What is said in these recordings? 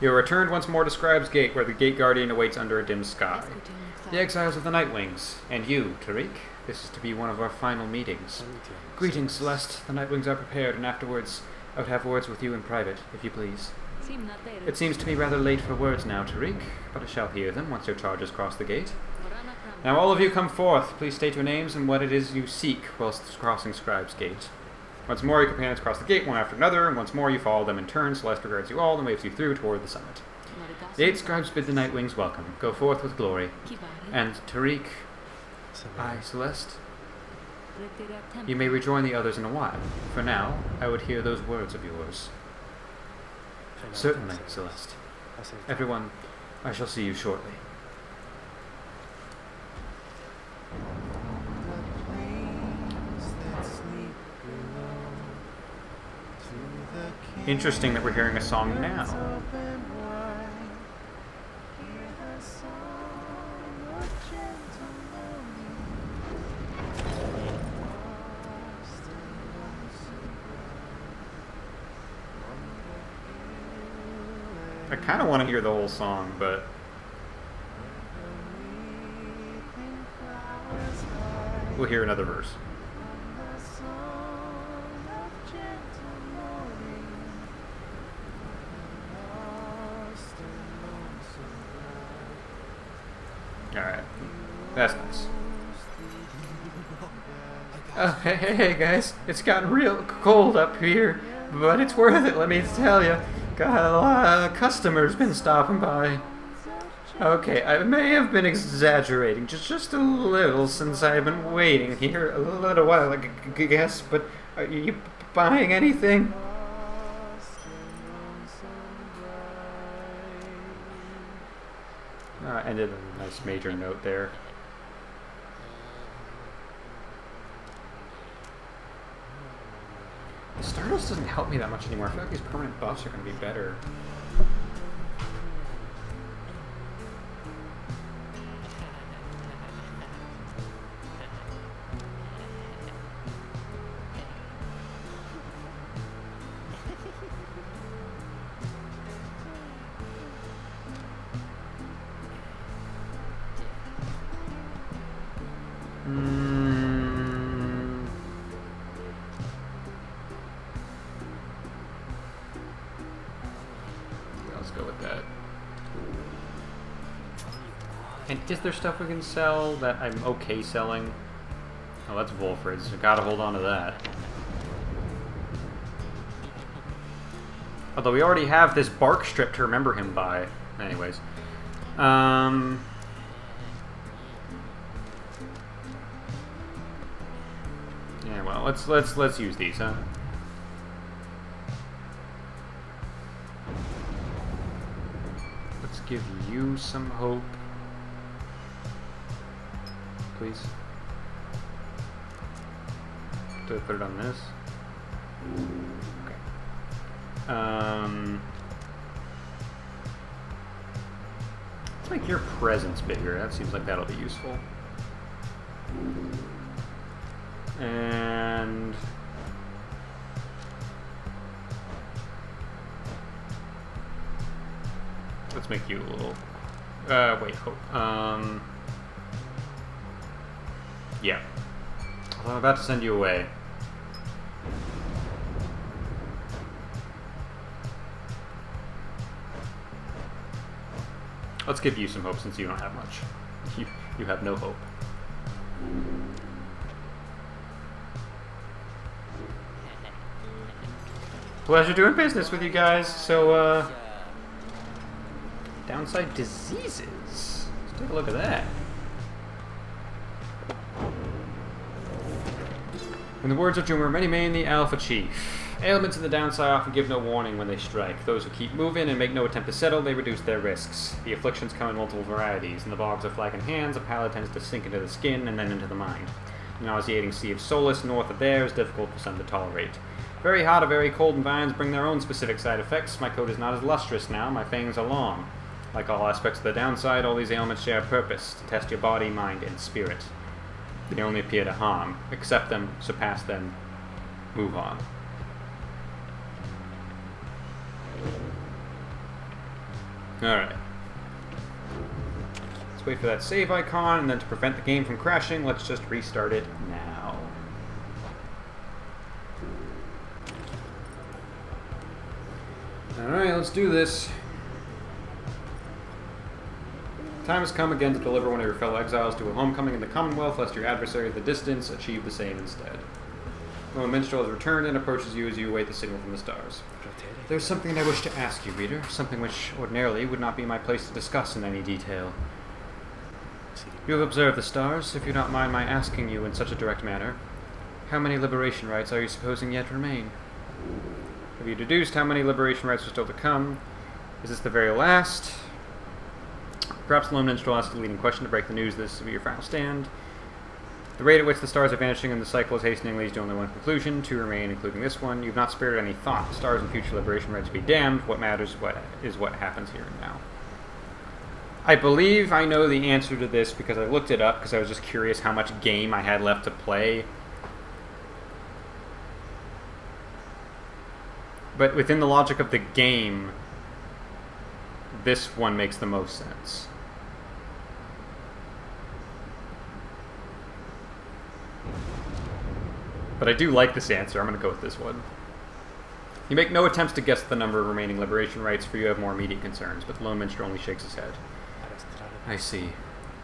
You are returned once more to Scribe's Gate, where the Gate Guardian awaits under a dim sky. The exiles of the Nightwings, and you, Tariq. This is to be one of our final meetings. Greetings, Celeste. The Nightwings are prepared, and afterwards I would have words with you in private, if you please. It seems to me rather late for words now, Tariq, but I shall hear them once your charges cross the gate. Now all of you come forth. Please state your names and what it is you seek whilst crossing Scribe's Gate. Once more, your companions cross the gate one after another, and once more you follow them in turn. Celeste regards you all and waves you through toward the summit. The 8 scribes bid the Nightwings welcome. Go forth with glory. And Tariq, I, Celeste, you may rejoin the others in a while. For now, I would hear those words of yours. Certainly, Celeste. Everyone, I shall see you shortly. Interesting that we're hearing a song now. I kind of want to hear the whole song, but we'll hear another verse. Alright. That's nice. Oh, hey guys. It's gotten real cold up here, but it's worth it, let me tell you. Got a lot of customers been stopping by. Okay, I may have been exaggerating, just a little, since I've been waiting here a little while, I guess, but are you buying anything? Ended on a nice major note there. Stardust doesn't help me that much anymore. I feel like these permanent buffs are going to be better. Let's go with that. And is there stuff we can sell that I'm okay selling? Oh, that's Volfred's. So gotta hold on to that. Although we already have this bark strip to remember him by. Anyways. Yeah, well, let's use these, huh? Let's give you some hope. Please. Do I put it on this? Okay. Let's make your presence bigger. That seems like that'll be useful. And let's make you a little. Wait, hope. Yeah. Although I'm about to send you away. Let's give you some hope since you don't have much. You have no hope. Pleasure doing business with you guys. So, downside diseases. Let's take a look at that. In the words of Joomer, many main the Alpha Chief. Ailments in the downside often give no warning when they strike. Those who keep moving and make no attempt to settle, they reduce their risks. The afflictions come in multiple varieties. In the bogs of flagging hands, a pallet tends to sink into the skin and then into the mind. The nauseating sea of solace north of there is difficult for some to tolerate. Very hot or very cold environments bring their own specific side effects. My coat is not as lustrous now, my fangs are long. Like all aspects of the downside, all these ailments share a purpose, to test your body, mind, and spirit. They only appear to harm. Accept them, surpass them, move on. Alright. Let's wait for that save icon, and then to prevent the game from crashing, let's just restart it now. Alright, let's do this. Time has come again to deliver one of your fellow exiles to a homecoming in the Commonwealth, lest your adversary at the distance achieve the same instead. When a minstrel has returned and approaches you as you await the signal from the stars. There's something I wish to ask you, reader, something which ordinarily would not be my place to discuss in any detail. You have observed the stars, if you don't mind my asking you in such a direct manner. How many liberation rites are you supposing yet remain? Have you deduced how many liberation rites are still to come? Is this the very last? Perhaps the lone minstrel asks the leading question to break the news this will be your final stand. The rate at which the stars are vanishing and the cycle is hastening leads to only one conclusion, two remain, including this one. You've not spared any thought. Stars and future liberation rites be damned. What matters is what happens here and now. I believe I know the answer to this because I looked it up because I was just curious how much game I had left to play. But within the logic of the game, this one makes the most sense. But I do like this answer. I'm going to go with this one. You make no attempts to guess the number of remaining liberation rites, for you have more immediate concerns, but the lone minstrel only shakes his head. I see.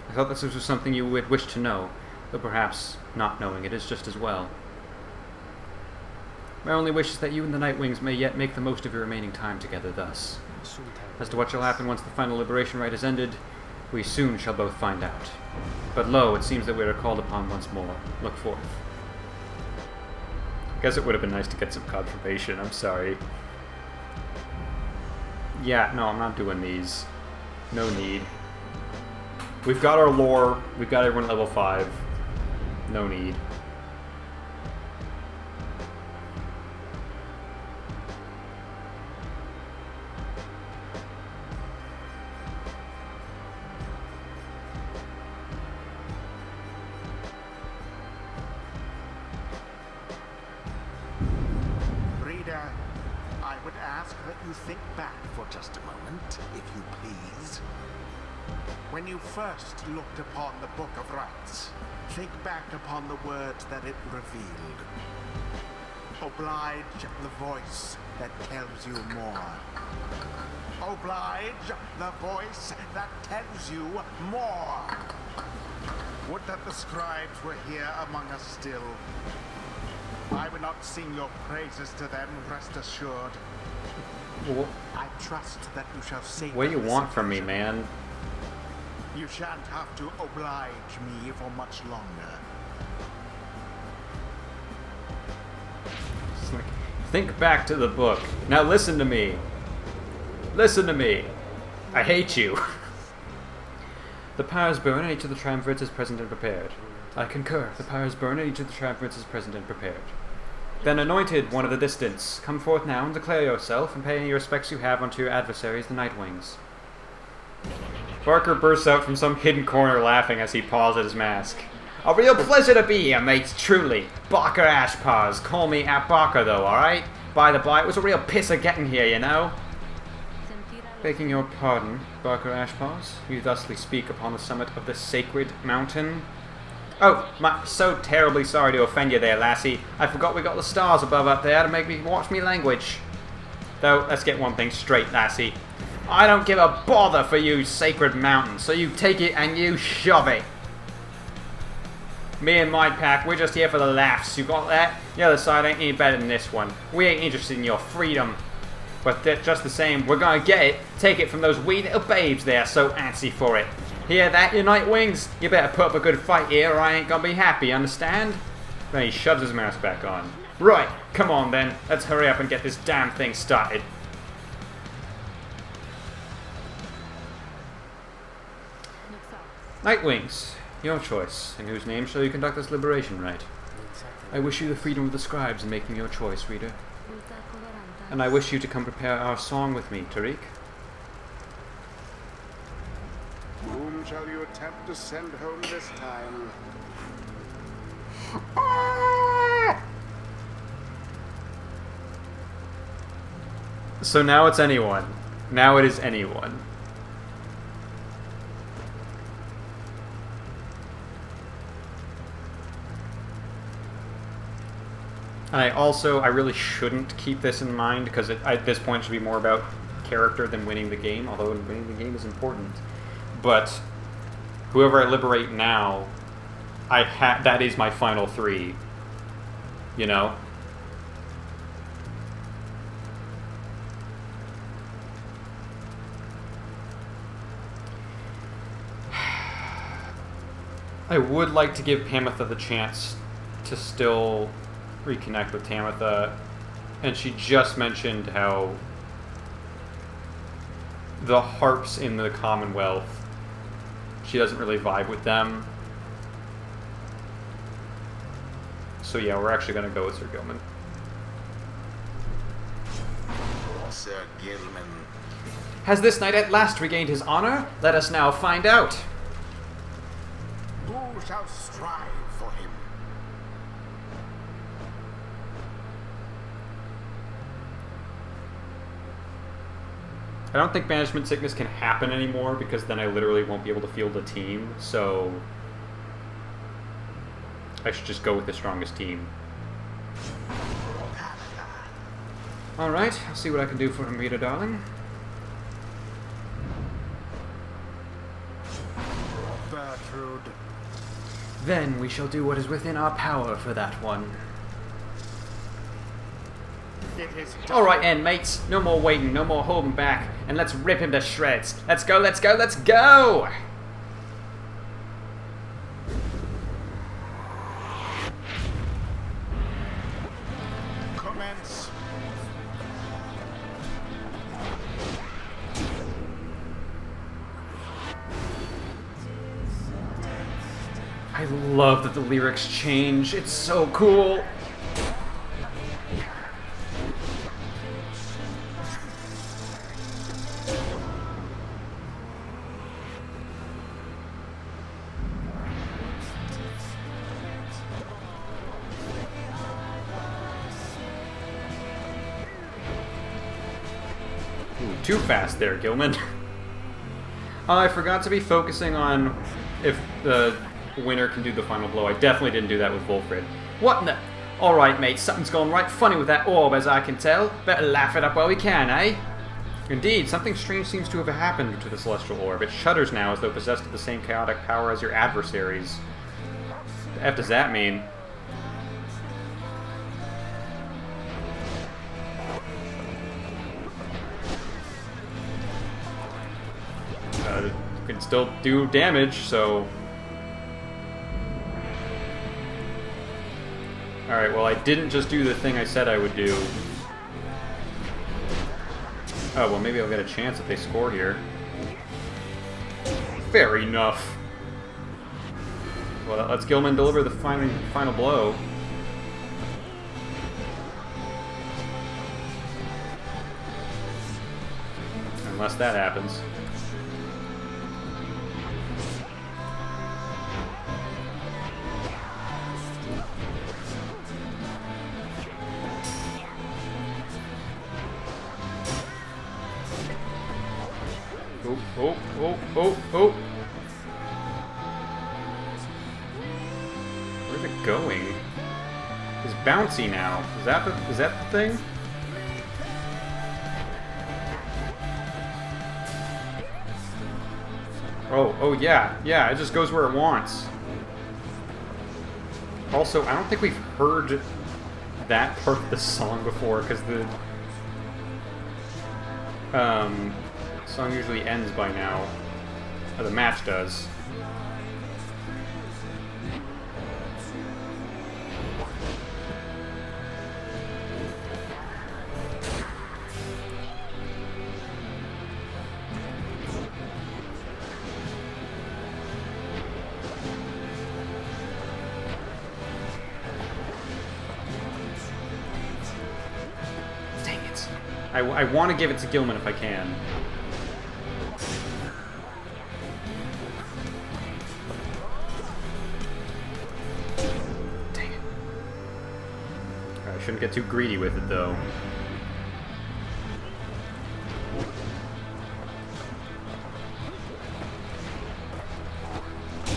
I thought this was something you would wish to know, though perhaps not knowing it is just as well. My only wish is that you and the Nightwings may yet make the most of your remaining time together thus. As to what shall happen once the final liberation rite is ended, we soon shall both find out. But lo, it seems that we are called upon once more. Look forth. I guess it would have been nice to get some confirmation, I'm sorry. Yeah, no, I'm not doing these. No need. We've got our lore, we've got everyone at level 5. No need. I would ask that you think back for just a moment, if you please. When you first looked upon the Book of Rites, think back upon the words that it revealed. Oblige the voice that tells you more. Oblige the voice that tells you more. Would that the scribes were here among us still. I would not sing your praises to them, rest assured. I trust that you shall save. What do you want from me, man? You shan't have to oblige me for much longer. It's like, think back to the book. Now listen to me. Listen to me. I hate you. The pyres burn and each of the triumvirates is present and prepared. I concur. The pyres burn and each of the triumvirates is present and prepared. Then, anointed one of the distance, come forth now and declare yourself and pay any respects you have unto your adversaries, the Nightwings. Barker bursts out from some hidden corner laughing as he paws at his mask. A real pleasure to be here, mates, truly. Barker Ashpaws. Call me at Barker, though, alright? By the by, it was a real pisser getting here, you know? Begging your pardon, Barker Ashpaws, you thusly speak upon the summit of the sacred mountain. Oh, so terribly sorry to offend you there, lassie. I forgot we got the stars above up there to make me watch me language. Though, let's get one thing straight, lassie. I don't give a bother for you sacred mountain, so you take it and you shove it. Me and my pack, we're just here for the laughs. You got that? The other side ain't any better than this one. We ain't interested in your freedom. But just the same, we're gonna get it. Take it from those wee little babes there, so antsy for it. Hear that, you Nightwings? You better put up a good fight here or I ain't gonna be happy, understand? Then he shoves his mask back on. Right, come on then. Let's hurry up and get this damn thing started. Nightwings, your choice. In whose name shall you conduct this liberation rite? I wish you the freedom of the scribes in making your choice, reader. And I wish you to come prepare our song with me, Tariq. Whom shall you attempt to send home this time? So now it's anyone. Now it is anyone. And I really shouldn't keep this in mind, because at this point it should be more about character than winning the game, although winning the game is important. But whoever I liberate now, that is my final 3. You know? I would like to give Pamitha the chance to still reconnect with Tamitha, and she just mentioned how the harps in the Commonwealth, she doesn't really vibe with them. So yeah, we're actually going to go with Sir Gilman. Sir Gilman. Has this knight at last regained his honor? Let us now find out. Who shall strive for him? I don't think banishment sickness can happen anymore, because then I literally won't be able to field a team, so I should just go with the strongest team. Alright, I'll see what I can do for Amrita, darling. Bertrude. Then we shall do what is within our power for that one. It is Alright then, mates. No more waiting, no more holding back, and let's rip him to shreds. Let's go, let's go, let's go! commence. I love that the lyrics change. It's so cool. Ooh, too fast there, Gilman. I forgot to be focusing on if the winner can do the final blow. I definitely didn't do that with Volfred. What in the... Alright, mate, something's gone right funny with that orb, as I can tell. Better laugh it up while we can, eh? Indeed, something strange seems to have happened to the Celestial Orb. It shudders now as though possessed of the same chaotic power as your adversaries. The F does that mean? It can still do damage, so... Alright, well, I didn't just do the thing I said I would do. Oh, well, maybe I'll get a chance if they score here. Fair enough. Well, that lets Gilman deliver the final blow. Unless that happens. Oh, oh, oh, oh, oh. Where's it going? It's bouncy now. Is that the thing? Oh yeah, yeah, it just goes where it wants. Also, I don't think we've heard that part of the song before, because the song usually ends by now. Or the match does. Dang it. I want to give it to Gilman if I can. Shouldn't get too greedy with it, though.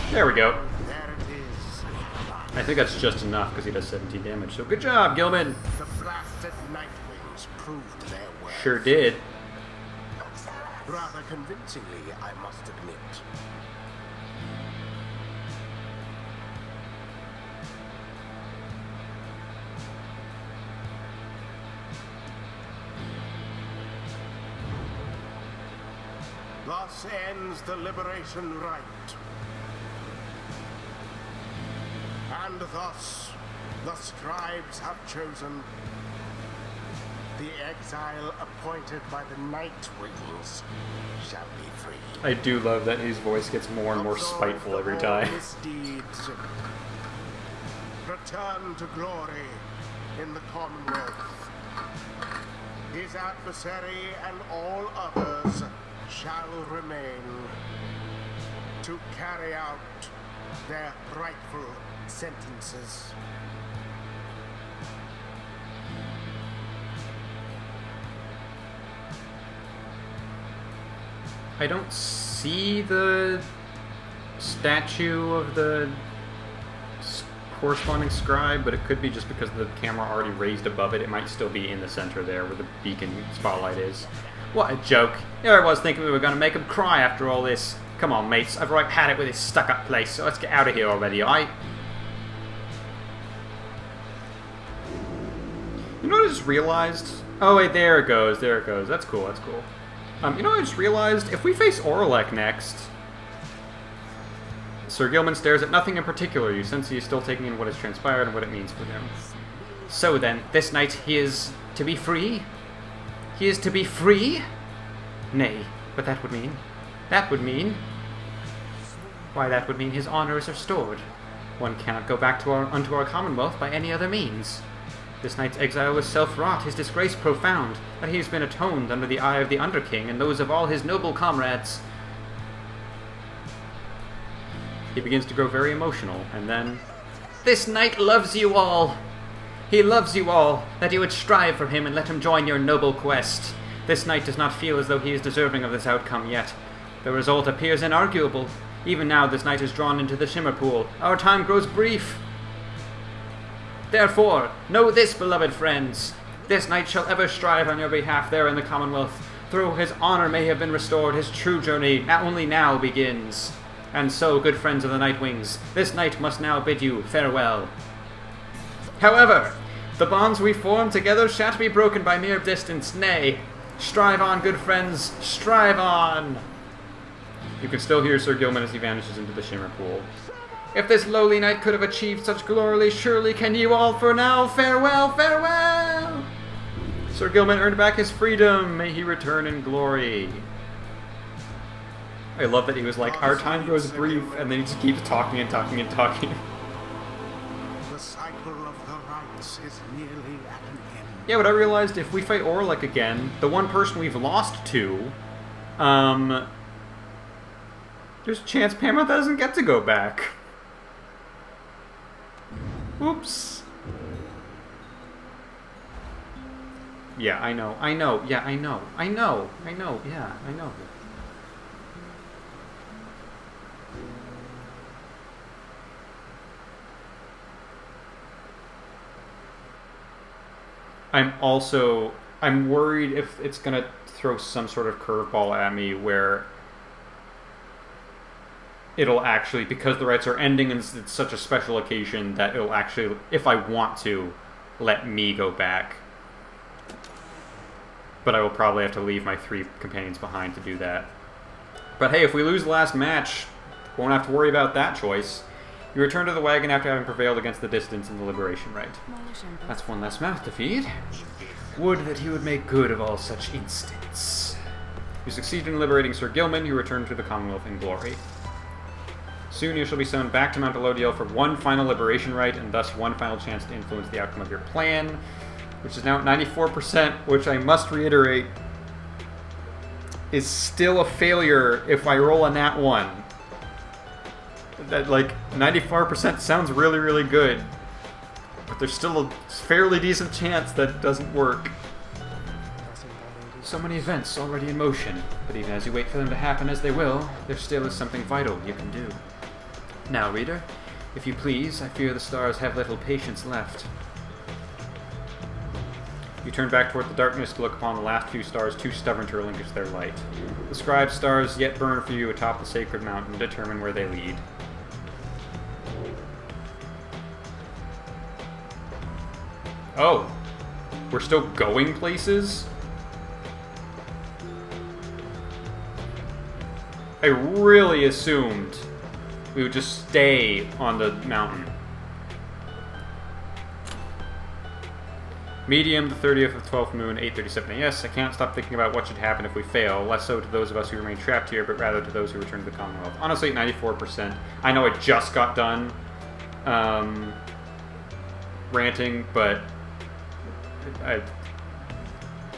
There we go. There it is. I think that's just enough because he does 17 damage. So good job, Gilman. The blasted Nightwings proved their worth. Sure did. Rather convincingly, I must admit. Thus ends the liberation rite. And thus, the scribes have chosen the exile appointed by the Nightwings shall be free. I do love that his voice gets more and more spiteful every time. Misdeeds. Return to glory in the Commonwealth. His adversary and all others shall remain to carry out their rightful sentences. I don't see the statue of the corresponding scribe, but it could be just because the camera already raised above it. It might still be in the center there where the beacon spotlight is. What a joke. Here I was thinking we were going to make him cry after all this. Come on, mates. I've right had it with this stuck-up place, so let's get out of here already, alright? You know what I just realized? Oh, wait, there it goes. There it goes. That's cool. That's cool. You know what I just realized? If we face Orlek next... Sir Gilman stares at nothing in particular. You sense he is still taking in what has transpired and what it means for him. So then, this night he is to be free? He is to be free? Nay, but that would mean... That would mean... Why, that would mean his honor is restored. One cannot go back to unto our commonwealth by any other means. This night's exile was self-wrought, his disgrace profound, that he has been atoned under the eye of the Underking and those of all his noble comrades. He begins to grow very emotional, and then... This knight loves you all! He loves you all, that you would strive for him and let him join your noble quest. This knight does not feel as though he is deserving of this outcome yet. The result appears inarguable. Even now this knight is drawn into the Shimmer Pool. Our time grows brief. Therefore, know this, beloved friends. This knight shall ever strive on your behalf there in the Commonwealth. Though his honor may have been restored, his true journey only now begins. And so, good friends of the Nightwings, this knight must now bid you farewell. However, the bonds we form together shan't be broken by mere distance, nay. Strive on, good friends, strive on! You can still hear Sir Gilman as he vanishes into the Shimmer Pool. If this lowly knight could have achieved such glory, surely can you all for now farewell, farewell! Sir Gilman earned back his freedom. May he return in glory. I love that he was like, our time grows brief, and then he just keeps talking and talking and talking. The cycle of the rites is nearly at an end. Yeah, but I realized if we fight Orlek again, the one person we've lost to, there's a chance Pamela doesn't get to go back. Oops. Yeah, I know. Yeah, I know. Yeah, I know. I'm worried if it's gonna throw some sort of curveball at me where it'll actually, because the rites are ending and it's such a special occasion, that it'll actually, if I want to, let me go back. But I will probably have to leave my 3 companions behind to do that. But hey, if we lose the last match, won't have to worry about that choice. You return to the wagon after having prevailed against the distance in the liberation rite. That's one less mouth to feed. Would that he would make good of all such instance. You succeed in liberating Sir Gilman, you return to the Commonwealth in glory. Soon you shall be summoned back to Mount Elodiel for one final liberation rite, and thus one final chance to influence the outcome of your plan, which is now at 94%, which I must reiterate is still a failure if I roll a nat 1. That, like, 94% sounds really, really good, but there's still a fairly decent chance that it doesn't work. So many events already in motion, but even as you wait for them to happen as they will, there still is something vital you can do. Now, reader, If you please, I fear the stars have little patience left. You turn back toward the darkness to look upon the last few stars too stubborn to relinquish their light. The scribed stars yet burn for you atop the sacred mountain to determine where they lead. Oh. We're still going places? I really assumed we would just stay on the mountain. Medium, the 30th of 12th moon, 8:37 AS. I can't stop thinking about what should happen if we fail, less so to those of us who remain trapped here, but rather to those who return to the Commonwealth. Honestly, 94%. I know I just got done ranting, but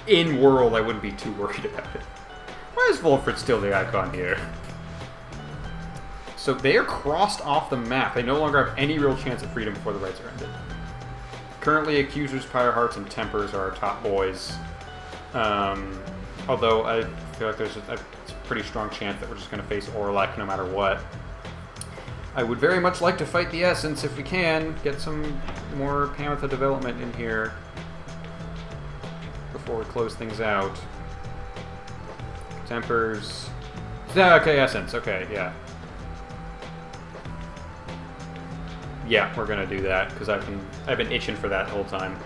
in world, I wouldn't be too worried about it. Why is Volfred still the icon here? So they are crossed off the map. They no longer have any real chance at freedom before the rites are ended. Currently, Accusers, Pyre Hearts, and Tempers are our top boys. Although I feel like there's a pretty strong chance that we're just going to face Orlek no matter what. I would very much like to fight the Essence if we can. Get some more Panther development in here before we close things out. Tempers. Yeah, okay, Essence. Okay, yeah. Yeah, we're gonna do that because I've been itching for that the whole time.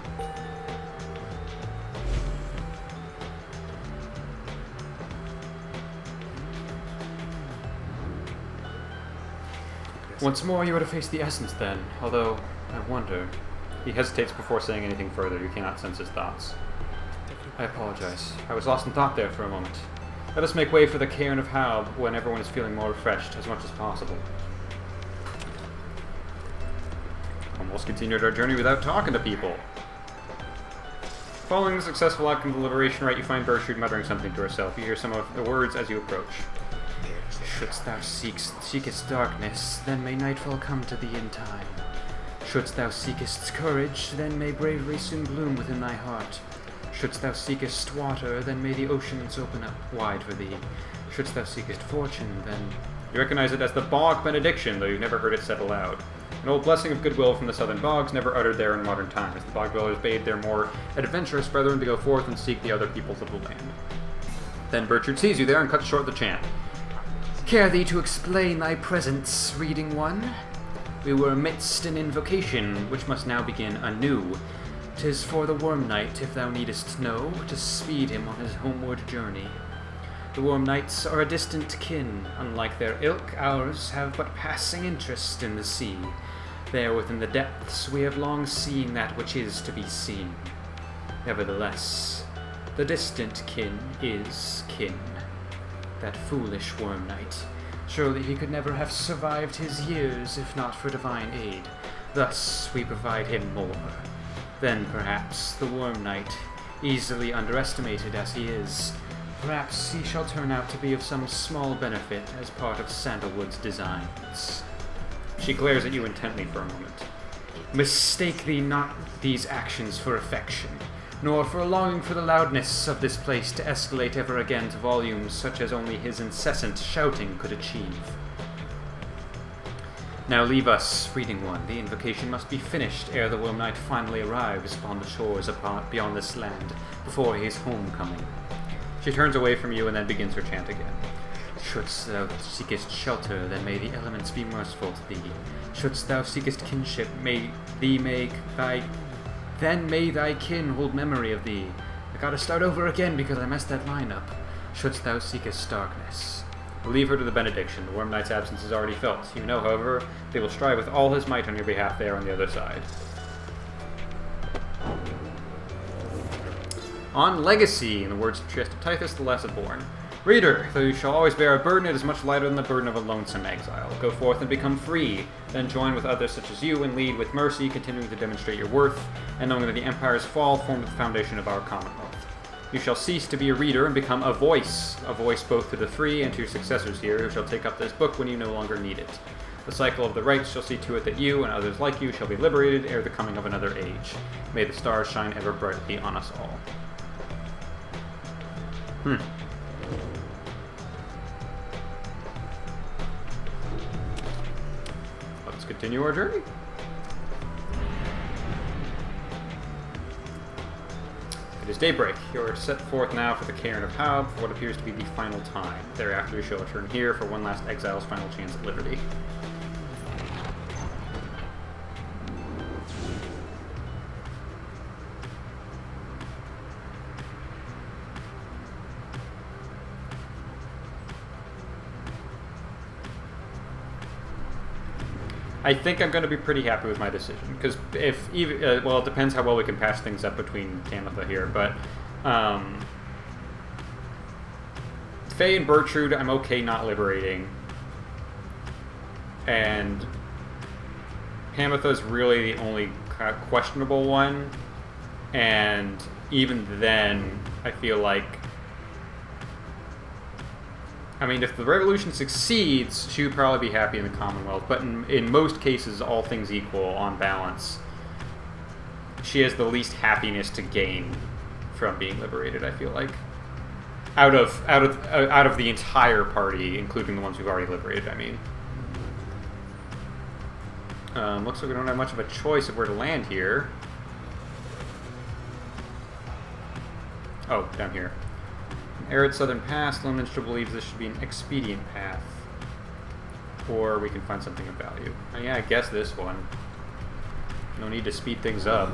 Once more, you are to face the Essence then. Although, I wonder. He hesitates before saying anything further. You cannot sense his thoughts. I apologize. I was lost in thought there for a moment. Let us make way for the cairn of Haub when everyone is feeling more refreshed as much as possible. Almost continued our journey without talking to people. Following the successful outcome of the Liberation Rite, you find Bertrude muttering something to herself. You hear some of the words as you approach. Shouldst thou seekest darkness, then may nightfall come to thee in time. Shouldst thou seekest courage, then may bravery soon bloom within thy heart. Shouldst thou seekest water, then may the oceans open up wide for thee. Shouldst thou seekest fortune, then... You recognize it as the Bog Benediction, though you've never heard it said aloud. An old blessing of goodwill from the southern bogs, never uttered there in modern times. The bog dwellers bade their more adventurous brethren to go forth and seek the other peoples of the land. Then Bertrude sees you there and cuts short the chant. Care thee to explain thy presence, reading one? We were amidst an invocation, which must now begin anew. 'Tis for the Worm Knight, if thou needest know, to speed him on his homeward journey. The Worm Knights are a distant kin. Unlike their ilk, ours have but passing interest in the sea. There within the depths we have long seen that which is to be seen. Nevertheless, the distant kin is kin. That foolish Worm Knight. Surely he could never have survived his years if not for divine aid. Thus we provide him more. Then perhaps the Worm Knight, easily underestimated as he is, perhaps he shall turn out to be of some small benefit as part of Sandalwood's designs. She glares at you intently for a moment. Mistake thee not these actions for affection, nor for a longing for the loudness of this place to escalate ever again to volumes such as only his incessant shouting could achieve. Now leave us, reading one. The invocation must be finished ere the Worm Knight finally arrives upon the shores beyond this land, before his homecoming. She turns away from you and then begins her chant again. Shouldst thou seekest shelter, then may the elements be merciful to thee. Shouldst thou seekest kinship, then may thy kin hold memory of thee. I gotta start over again because I messed that line up. Shouldst thou seekest darkness. Leave her to the benediction. The Worm Knight's absence is already felt. You know, however, they will strive with all his might on your behalf there on the other side. On Legacy, in the words of Trieste Tithus, the Lesser-born. Reader, though you shall always bear a burden, it is much lighter than the burden of a lonesome exile. Go forth and become free, then join with others such as you and lead with mercy, continuing to demonstrate your worth, and knowing that the Empire's fall formed the foundation of our Commonwealth. You shall cease to be a reader and become a voice both to the free and to your successors here, who shall take up this book when you no longer need it. The cycle of the rites shall see to it that you and others like you shall be liberated ere the coming of another age. May the stars shine ever brightly on us all. Let's let's continue our journey. It is daybreak. You are set forth now for the cairn of Haub for what appears to be the final time. Thereafter, you shall return here for one last exile's final chance at liberty. I think I'm going to be pretty happy with my decision, because if even well, it depends how well we can patch things up between Tamitha here, but Faye and Bertrude, I'm okay not liberating, and Tamitha's really the only questionable one, and even then, I feel like, I mean, if the revolution succeeds, she would probably be happy in the Commonwealth. But in most cases, all things equal, on balance, she has the least happiness to gain from being liberated. I feel like, out of the entire party, including the ones we've already liberated. I mean, looks like we don't have much of a choice of where to land here. Oh, down here. Arid southern pass, the Minstrel believes this should be an expedient path. Or we can find something of value. Oh, yeah, I guess this one. No need to speed things up.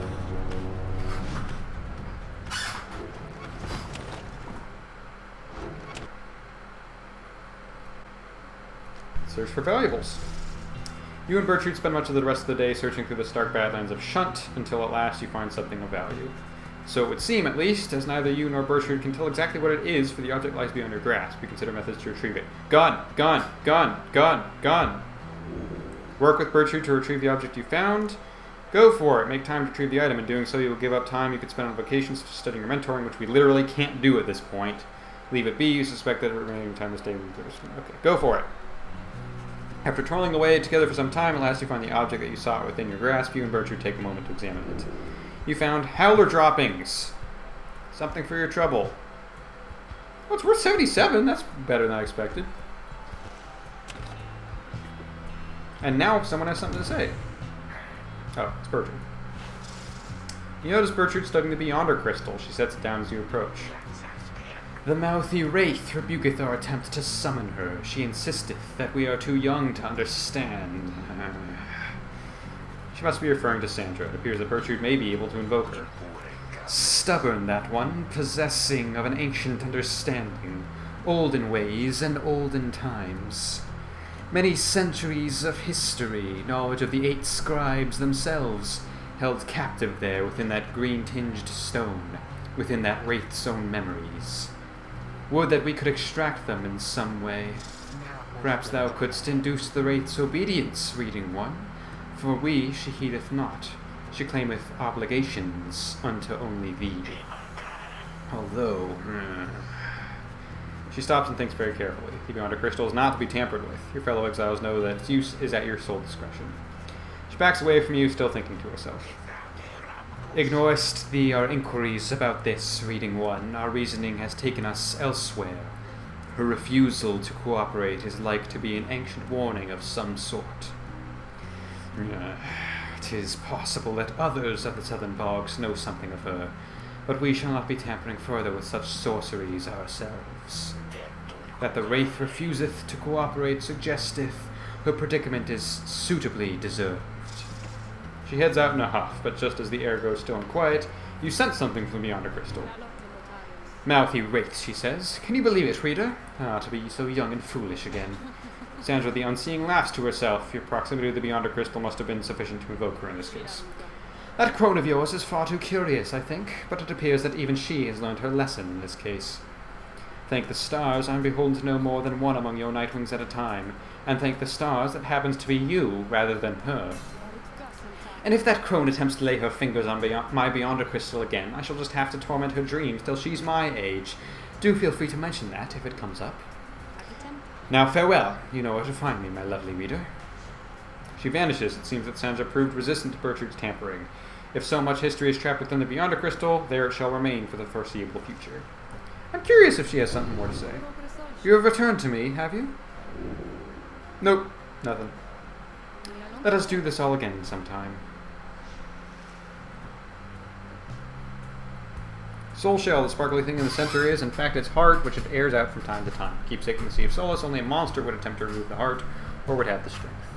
Search for valuables. You and Bertrude spend much of the rest of the day searching through the stark badlands of Shunt until at last you find something of value. So it would seem, at least, as neither you nor Bertrude can tell exactly what it is, for the object lies beyond your grasp. You consider methods to retrieve it. Gone! Gone! Gone! Gone! Gone! Work with Bertrude to retrieve the object you found. Go for it! Make time to retrieve the item. In doing so, you will give up time you could spend on vacations, such as studying or mentoring, which we literally can't do at this point. Leave it be. You suspect that remaining time is daily. Okay, go for it. After toiling away together for some time, at last you find the object that you sought within your grasp. You and Bertrude take a moment to examine it. You found howler droppings. Something for your trouble. Well, it's worth 77. That's better than I expected. And now someone has something to say. Oh, it's Bertrude. You notice Bertrude studying the Beyonder crystal. She sets it down as you approach. The mouthy wraith rebuketh our attempt to summon her. She insisteth that we are too young to understand. She must be referring to Sandra. It appears that Bertrude may be able to invoke her. Stubborn, that one, possessing of an ancient understanding, old in ways and old in times. Many centuries of history, knowledge of the 8 scribes themselves, held captive there within that green-tinged stone, within that wraith's own memories. Would that we could extract them in some way. Perhaps thou couldst induce the wraith's obedience, reading one. For we she heedeth not. She claimeth obligations unto only thee. Although... She stops and thinks very carefully. The Beyonder crystal is not to be tampered with. Your fellow exiles know that its use is at your sole discretion. She backs away from you, still thinking to herself. Ignorest thee our inquiries about this, reading one. Our reasoning has taken us elsewhere. Her refusal to cooperate is like to be an ancient warning of some sort. 'Tis possible that others of the southern bogs know something of her, but we shall not be tampering further with such sorceries ourselves. That the wraith refuseth to cooperate suggesteth her predicament is suitably deserved. She heads out in a huff, but just as the air grows still and quiet, you sense something from beyond her crystal. Mouthy wraith, she says. Can you believe it, reader? Ah, to be so young and foolish again. Sandra the Unseeing laughs to herself. Your proximity to the Beyonder crystal must have been sufficient to evoke her in this case. That crone of yours is far too curious, I think, but it appears that even she has learned her lesson in this case. Thank the stars I'm beholden to know more than one among your nightwings at a time, and thank the stars that happens to be you rather than her. And if that crone attempts to lay her fingers on my Beyonder crystal again, I shall just have to torment her dreams till she's my age. Do feel free to mention that if it comes up. Now farewell. You know where to find me, my lovely reader. She vanishes. It seems that Sandra proved resistant to Bertrude's tampering. If so much history is trapped within the Beyonder crystal, there it shall remain for the foreseeable future. I'm curious if she has something more to say. You have returned to me, have you? Nope. Nothing. Let us do this all again sometime. Soul Shell, the sparkly thing in the center, is, in fact, its heart, which it airs out from time to time. Keepsake in the Sea of Solace, only a monster would attempt to remove the heart, or would have the strength.